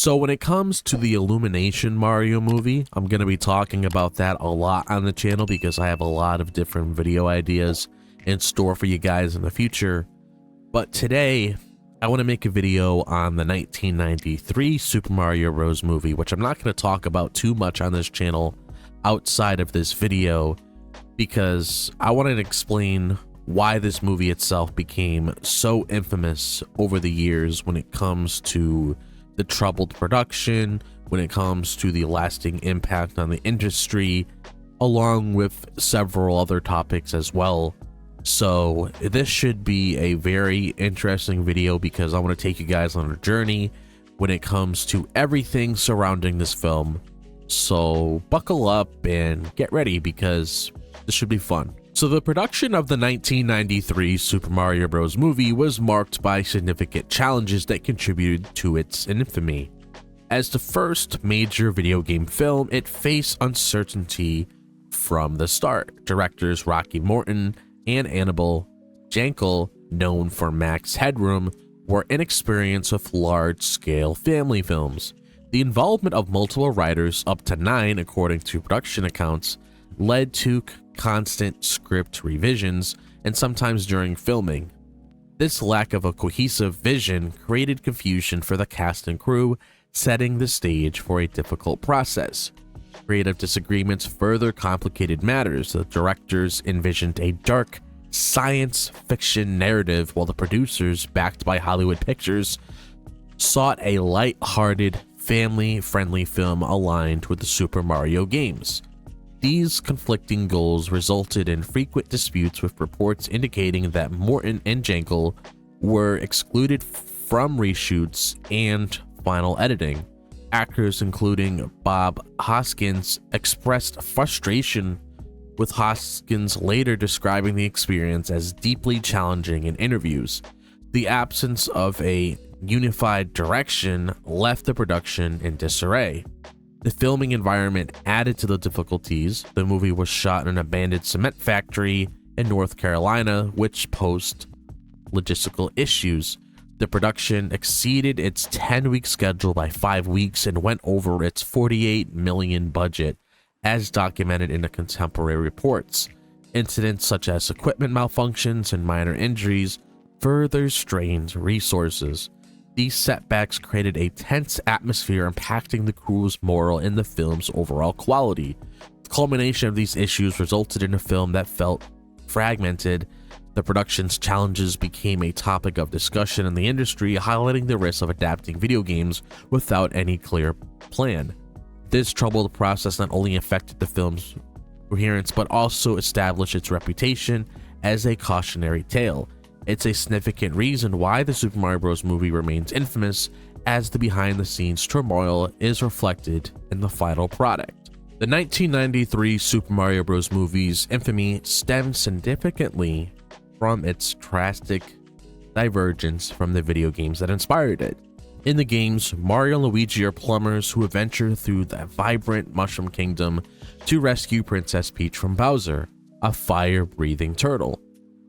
So when it comes to the Illumination Mario movie, I'm going to be talking about that a lot on the channel because I have a lot of different video ideas in store for you guys in the future. But today, I want to make a video on the 1993 Super Mario Bros. Movie, which I'm not going to talk about too much on this channel outside of this video because I wanted to explain why this movie itself became so infamous over the years when it comes to the troubled production, when it comes to the lasting impact on the industry, along with several other topics as well. So this should be a very interesting video because I want to take you guys on a journey when it comes to everything surrounding this film. So buckle up and get ready because this should be fun. So the production of the 1993 Super Mario Bros. Movie was marked by significant challenges that contributed to its infamy. As the first major video game film, it faced uncertainty from the start. Directors Rocky Morton and Annabel Jankel, known for Max Headroom, were inexperienced with large-scale family films. The involvement of multiple writers, up to 9 according to production accounts, led to constant script revisions and sometimes during filming. This lack of a cohesive vision created confusion for the cast and crew, setting the stage for a difficult process. Creative disagreements further complicated matters. The directors envisioned a dark science fiction narrative while the producers, backed by Hollywood Pictures, sought a light-hearted, family-friendly film aligned with the Super Mario games. These conflicting goals resulted in frequent disputes, with reports indicating that Morton and Jankel were excluded from reshoots and final editing. Actors including Bob Hoskins expressed frustration, with Hoskins later describing the experience as deeply challenging in interviews. The absence of a unified direction left the production in disarray. The filming environment added to the difficulties. The movie was shot in an abandoned cement factory in North Carolina, which posed logistical issues. The production exceeded its 10-week schedule by 5 weeks and went over its $48 million budget, as documented in the contemporary reports. Incidents such as equipment malfunctions and minor injuries further strained resources. These setbacks created a tense atmosphere, impacting the crew's morale and the film's overall quality. The culmination of these issues resulted in a film that felt fragmented. The production's challenges became a topic of discussion in the industry, highlighting the risks of adapting video games without any clear plan. This troubled process not only affected the film's coherence, but also established its reputation as a cautionary tale. It's a significant reason why the Super Mario Bros. Movie remains infamous, as the behind-the-scenes turmoil is reflected in the final product. The 1993 Super Mario Bros. Movie's infamy stems significantly from its drastic divergence from the video games that inspired it. In the games, Mario and Luigi are plumbers who adventure through the vibrant Mushroom Kingdom to rescue Princess Peach from Bowser, a fire-breathing turtle.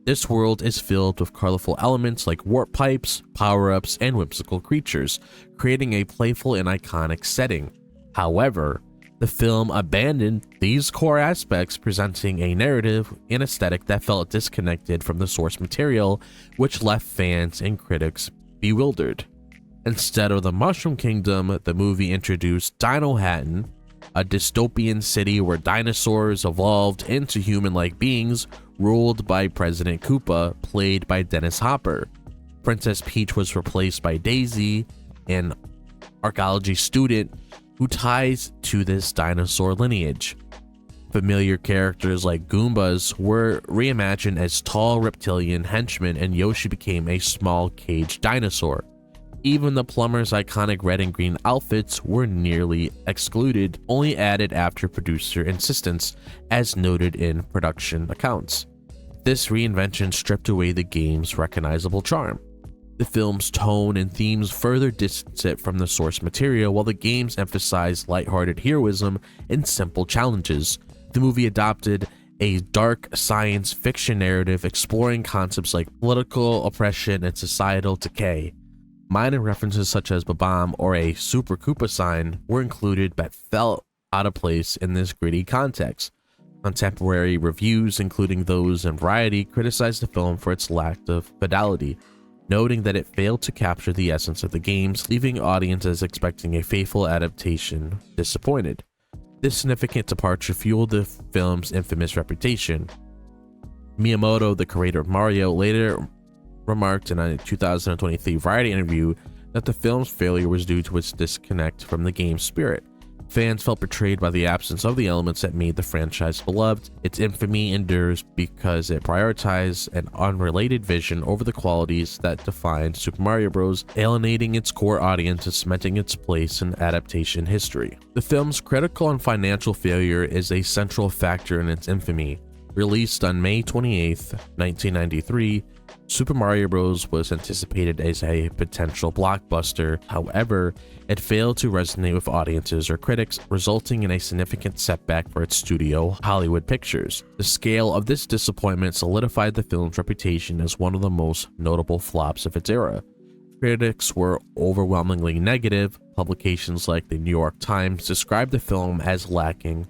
This world is filled with colorful elements like warp pipes, power-ups, and whimsical creatures, creating a playful and iconic setting. However, the film abandoned these core aspects, presenting a narrative and aesthetic that felt disconnected from the source material, which left fans and critics bewildered. Instead of the Mushroom Kingdom, the movie introduced Dino Hatton, a dystopian city where dinosaurs evolved into human-like beings, ruled by President Koopa, played by Dennis Hopper. Princess Peach was replaced by Daisy, an archaeology student who ties to this dinosaur lineage. Familiar characters like Goombas were reimagined as tall reptilian henchmen, and Yoshi became a small caged dinosaur. Even the plumber's iconic red and green outfits were nearly excluded, only added after producer insistence, as noted in production accounts. This reinvention stripped away the game's recognizable charm. The film's tone and themes further distance it from the source material, while the games emphasized lighthearted heroism and simple challenges. The movie adopted a dark science fiction narrative exploring concepts like political oppression and societal decay. Minor references such as Babam or a Super Koopa sign were included but felt out of place in this gritty context. Contemporary reviews, including those in Variety, criticized the film for its lack of fidelity, noting that it failed to capture the essence of the games, leaving audiences expecting a faithful adaptation disappointed. This significant departure fueled the film's infamous reputation. Miyamoto, the creator of Mario, later remarked in a 2023 Variety interview that the film's failure was due to its disconnect from the game's spirit. Fans felt betrayed by the absence of the elements that made the franchise beloved. Its infamy endures because it prioritized an unrelated vision over the qualities that defined Super Mario Bros., alienating its core audience and cementing its place in adaptation history. The film's critical and financial failure is a central factor in its infamy. Released on May 28, 1993, Super Mario Bros. Was anticipated as a potential blockbuster. However, it failed to resonate with audiences or critics, resulting in a significant setback for its studio, Hollywood Pictures. The scale of this disappointment solidified the film's reputation as one of the most notable flops of its era. Critics were overwhelmingly negative. Publications like the New York Times described the film as lacking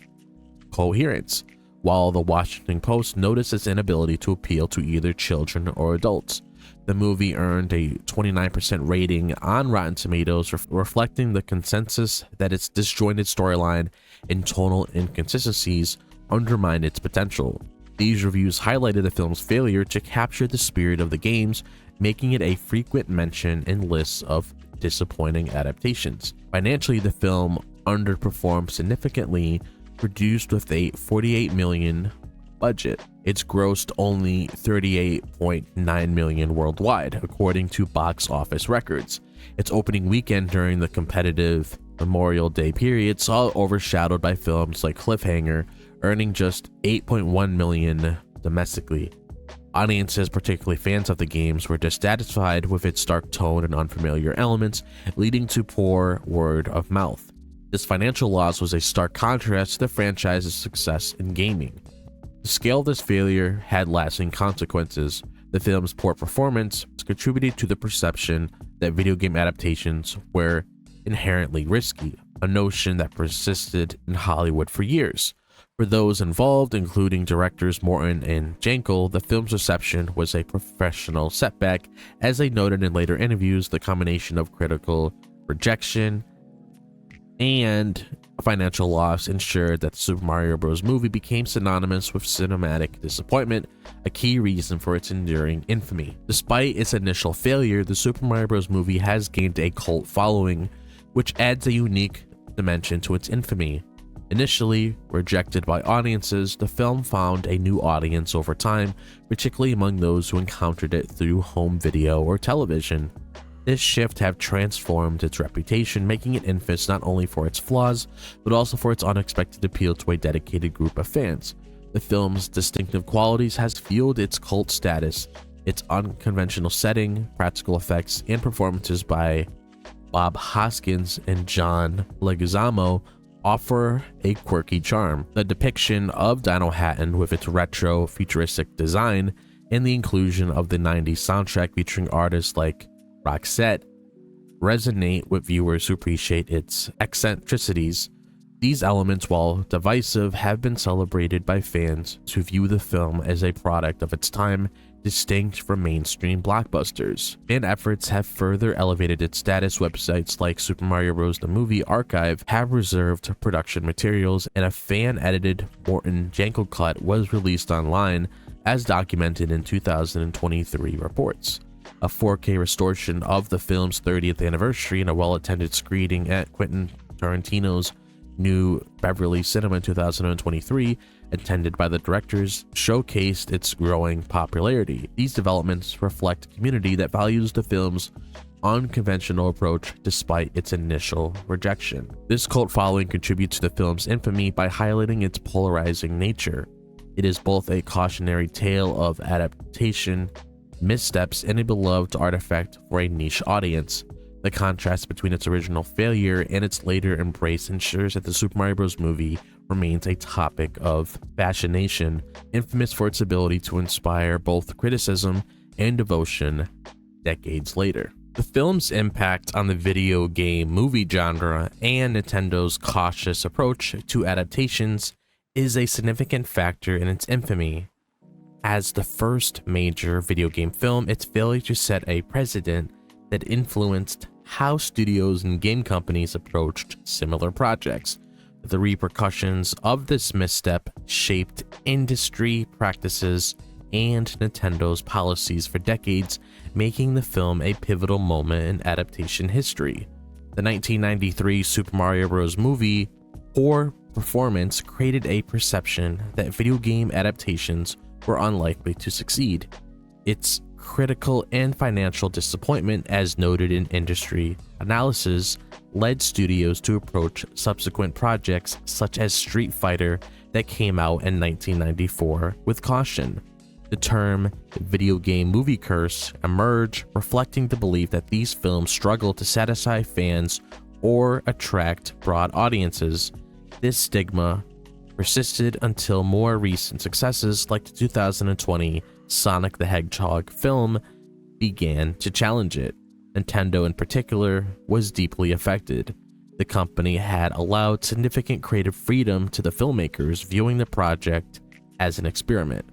coherence, while the Washington Post noticed its inability to appeal to either children or adults. The movie earned a 29% rating on Rotten Tomatoes, reflecting the consensus that its disjointed storyline and tonal inconsistencies undermined its potential. These reviews highlighted the film's failure to capture the spirit of the games, making it a frequent mention in lists of disappointing adaptations. Financially, the film underperformed significantly. Produced with a $48 million budget, it's grossed only $38.9 million worldwide, according to box office records. Its opening weekend during the competitive Memorial Day period saw it overshadowed by films like Cliffhanger, earning just $8.1 million domestically. Audiences, particularly fans of the games, were dissatisfied with its dark tone and unfamiliar elements, leading to poor word of mouth. This financial loss was a stark contrast to the franchise's success in gaming. The scale of this failure had lasting consequences. The film's poor performance contributed to the perception that video game adaptations were inherently risky, a notion that persisted in Hollywood for years. For those involved, including directors Morton and Jankel, the film's reception was a professional setback. As they noted in later interviews, the combination of critical rejection and financial loss ensured that the Super Mario Bros. Movie became synonymous with cinematic disappointment, a key reason for its enduring infamy. Despite its initial failure, the Super Mario Bros. Movie has gained a cult following, which adds a unique dimension to its infamy. Initially rejected by audiences, the film found a new audience over time, particularly among those who encountered it through home video or television. This shift have transformed its reputation, making it infamous not only for its flaws, but also for its unexpected appeal to a dedicated group of fans. The film's distinctive qualities has fueled its cult status. Its unconventional setting, practical effects, and performances by Bob Hoskins and John Leguizamo offer a quirky charm. The depiction of Dino Hatton with its retro, futuristic design, and the inclusion of the 90s soundtrack featuring artists like Roxette resonate with viewers who appreciate its eccentricities. These elements, while divisive, have been celebrated by fans who view the film as a product of its time, distinct from mainstream blockbusters. Fan efforts have further elevated its status. Websites like Super Mario Bros. The Movie Archive have reserved production materials, and a fan-edited Morton Jankel cut was released online, as documented in 2023 reports. A 4K restoration of the film's 30th anniversary and a well-attended screening at Quentin Tarantino's New Beverly Cinema in 2023, attended by the directors, showcased its growing popularity. These developments reflect a community that values the film's unconventional approach despite its initial rejection. This cult following contributes to the film's infamy by highlighting its polarizing nature. It is both a cautionary tale of adaptation missteps and a beloved artifact for a niche audience. The contrast between its original failure and its later embrace ensures that the Super Mario Bros. Movie remains a topic of fascination, infamous for its ability to inspire both criticism and devotion decades later. The film's impact on the video game movie genre and Nintendo's cautious approach to adaptations is a significant factor in its infamy. As the first major video game film, its failure to set a precedent that influenced how studios and game companies approached similar projects. The repercussions of this misstep shaped industry practices and Nintendo's policies for decades, making the film a pivotal moment in adaptation history. The 1993 Super Mario Bros. Movie poor performance created a perception that video game adaptations were unlikely to succeed. Its critical and financial disappointment, as noted in industry analysis, led studios to approach subsequent projects such as Street Fighter that came out in 1994 with caution. The term video game movie curse emerged, reflecting the belief that these films struggle to satisfy fans or attract broad audiences. This stigma persisted until more recent successes like the 2020 Sonic the Hedgehog film began to challenge it. Nintendo in particular was deeply affected. The company had allowed significant creative freedom to the filmmakers, viewing the project as an experiment.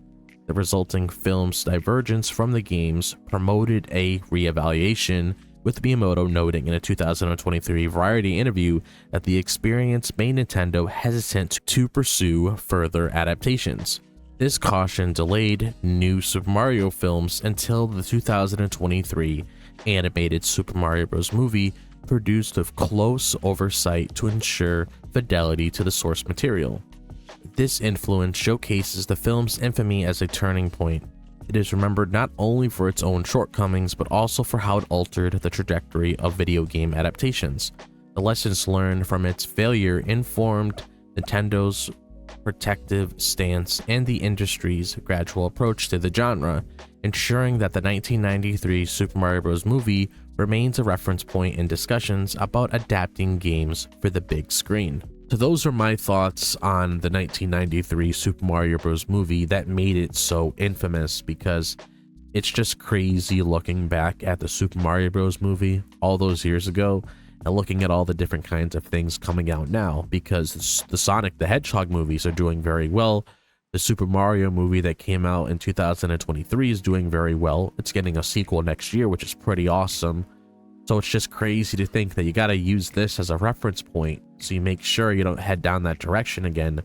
The resulting film's divergence from the games promoted a reevaluation, with Miyamoto noting in a 2023 Variety interview that the experience made Nintendo hesitant to pursue further adaptations. This caution delayed new Super Mario films until the 2023 animated Super Mario Bros. Movie, produced with close oversight to ensure fidelity to the source material. This influence showcases the film's infamy as a turning point. It is remembered not only for its own shortcomings, but also for how it altered the trajectory of video game adaptations. The lessons learned from its failure informed Nintendo's protective stance and the industry's gradual approach to the genre, ensuring that the 1993 Super Mario Bros. Movie remains a reference point in discussions about adapting games for the big screen. So those are my thoughts on the 1993 Super Mario Bros. Movie that made it so infamous, because it's just crazy looking back at the Super Mario Bros. Movie all those years ago and looking at all the different kinds of things coming out now, because the Sonic the Hedgehog movies are doing very well. The Super Mario movie that came out in 2023 is doing very well. It's getting a sequel next year, which is pretty awesome. So it's just crazy to think that you got to use this as a reference point, so you make sure you don't head down that direction again,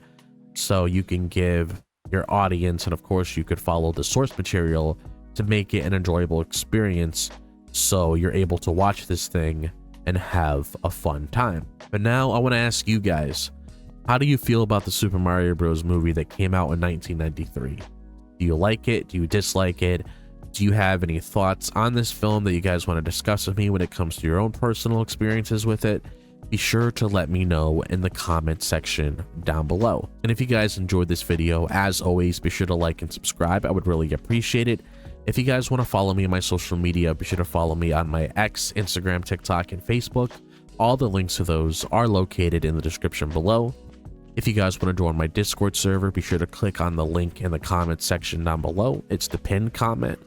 so you can give your audience, and of course you could follow the source material to make it an enjoyable experience, so you're able to watch this thing and have a fun time. But now I want to ask you guys, how do you feel about the Super Mario Bros. Movie that came out in 1993? Do you like it? Do you dislike it? Do you have any thoughts on this film that you guys want to discuss with me when it comes to your own personal experiences with it? Be sure to let me know in the comment section down below. And if you guys enjoyed this video, as always, be sure to like and subscribe. I would really appreciate it. If you guys want to follow me on my social media, be sure to follow me on my X, Instagram, TikTok, and Facebook. All the links to those are located in the description below. If you guys want to join my Discord server, be sure to click on the link in the comment section down below. It's the pinned comment.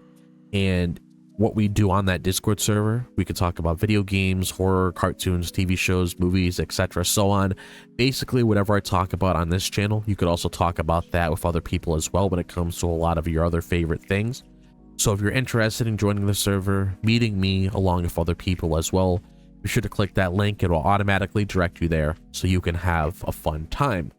And what we do on that Discord server, we could talk about video games, horror, cartoons, TV shows, movies, etc., so on. Basically, whatever I talk about on this channel, you could also talk about that with other people as well when it comes to a lot of your other favorite things. So if you're interested in joining the server, meeting me along with other people as well, be sure to click that link. It will automatically direct you there so you can have a fun time.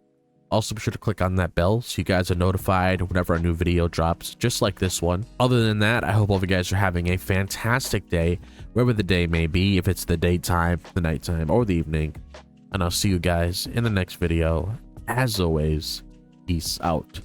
Also, be sure to click on that bell so you guys are notified whenever a new video drops, just like this one. Other than that, I hope all of you guys are having a fantastic day, wherever the day may be, if it's the daytime, the nighttime, or the evening. And I'll see you guys in the next video. As always, peace out.